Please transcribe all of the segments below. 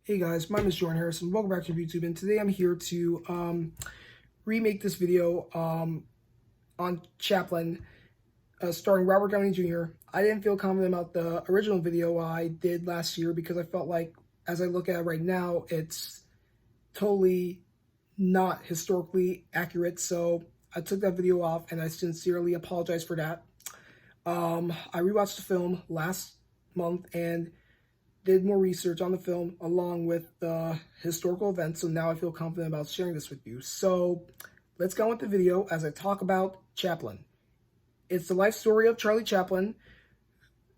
Hey guys, my name is Jordan Harrison. Welcome back to YouTube, and today I'm here to remake this video on Chaplin, starring Robert Downey Jr. I didn't feel confident about the original video I did last year because I felt like, as I look at it right now, it's totally not historically accurate. So I took that video off, and I sincerely apologize for that. I rewatched the film last month and did more research on the film along with the historical events, so now I feel confident about sharing this with you. So let's go on with the video as I talk about Chaplin. It's the life story of Charlie Chaplin,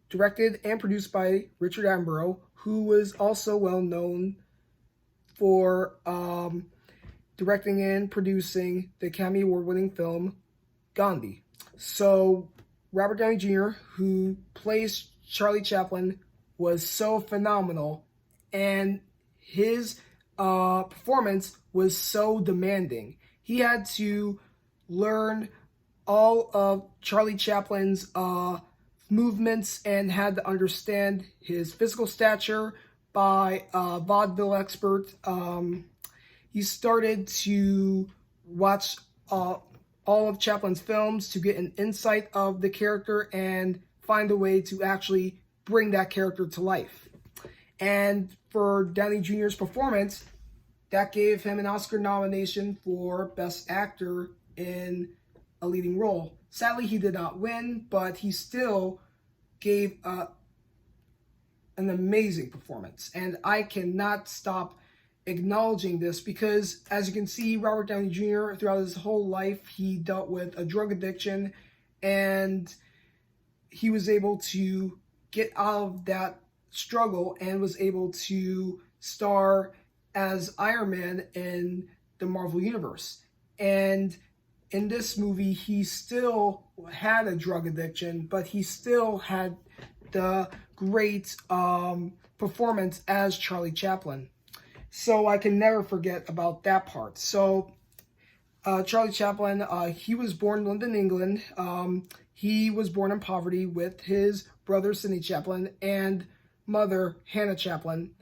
directed and produced by Richard Attenborough, who was also well known for directing and producing the Academy Award-winning film Gandhi. So Robert Downey Jr., who plays Charlie Chaplin, was so phenomenal, and his performance was so demanding. He had to learn all of Charlie Chaplin's movements and had to understand his physical stature by a vaudeville expert. He started to watch all of Chaplin's films to get an insight of the character and find a way to actually bring that character to life. And for Downey Jr.'s performance, that gave him an Oscar nomination for Best Actor in a leading role. Sadly, he did not win, but he still gave an amazing performance. And I cannot stop acknowledging this because, as you can see, Robert Downey Jr., throughout his whole life, he dealt with a drug addiction, and he was able to get out of that struggle and was able to star as Iron Man in the Marvel Universe. And in this movie, he still had a drug addiction, but he still had the great performance as Charlie Chaplin. So I can never forget about that part. So Charlie Chaplin, he was born in London, England. He was born in poverty with his brother, Sidney Chaplin, and mother, Hannah Chaplin.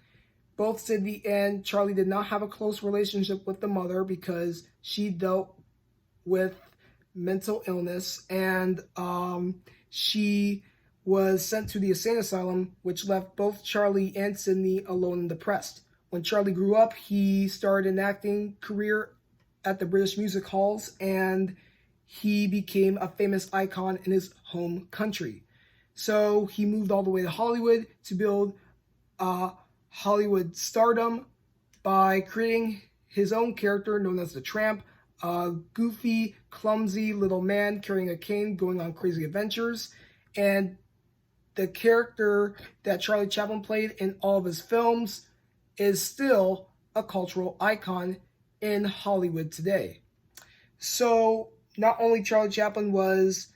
Both Sidney and Charlie did not have a close relationship with the mother because she dealt with mental illness, and she was sent to the insane asylum, which left both Charlie and Sidney alone and depressed. When Charlie grew up, he started an acting career at the British music halls, and he became a famous icon in his home country. So he moved all the way to Hollywood to build Hollywood stardom by creating his own character known as the Tramp, a goofy, clumsy little man carrying a cane going on crazy adventures. And the character that Charlie Chaplin played in all of his films is still a cultural icon in Hollywood today. So not only Charlie Chaplin was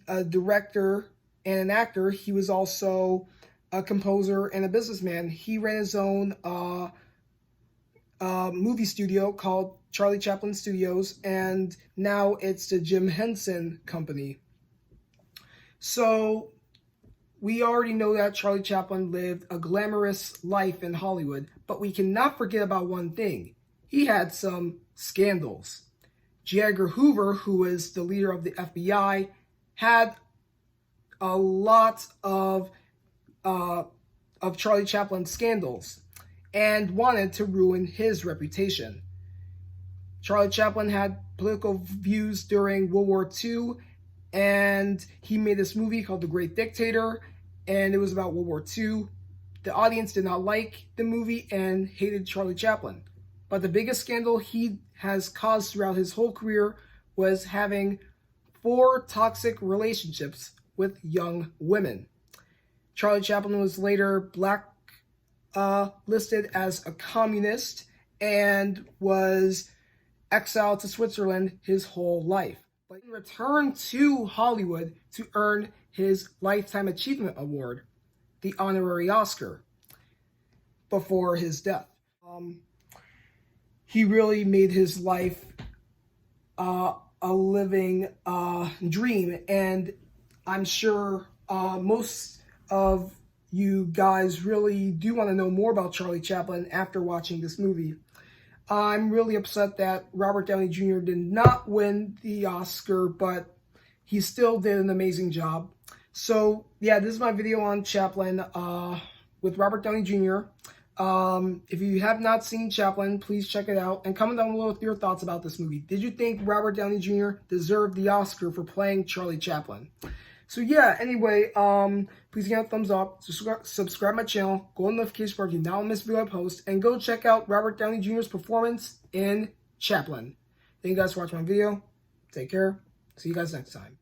a director and an actor, he was also a composer and a businessman. He ran his own movie studio called Charlie Chaplin Studios, and now it's the Jim Henson Company. So we already know that Charlie Chaplin lived a glamorous life in Hollywood, but we cannot forget about one thing. He had some scandals. J. Edgar Hoover, who was the leader of the FBI, had a lot of Charlie Chaplin scandals and wanted to ruin his reputation. Charlie Chaplin had political views during World War II, and he made this movie called The Great Dictator, and it was about World War II. The audience did not like the movie and hated Charlie Chaplin. But the biggest scandal he has caused throughout his whole career was having 4 toxic relationships with young women. Charlie Chaplin was later listed as a communist and was exiled to Switzerland his whole life. But he returned to Hollywood to earn his Lifetime Achievement Award, the honorary Oscar, before his death. He really made his life a living dream, and I'm sure most of you guys really do want to know more about Charlie Chaplin after watching this movie. I'm really upset that Robert Downey Jr. did not win the Oscar, but he still did an amazing job. So, yeah, this is my video on Chaplin with Robert Downey Jr. If you have not seen Chaplin, please check it out and comment down below with your thoughts about this movie. Did you think Robert Downey Jr. deserved the Oscar for playing Charlie Chaplin? So yeah, anyway, please give it a thumbs up, subscribe my channel, go on the notification bar if you not miss video I post, and go check out Robert Downey Jr.'s performance in Chaplin. Thank you guys for watching my video. Take care. See you guys next time.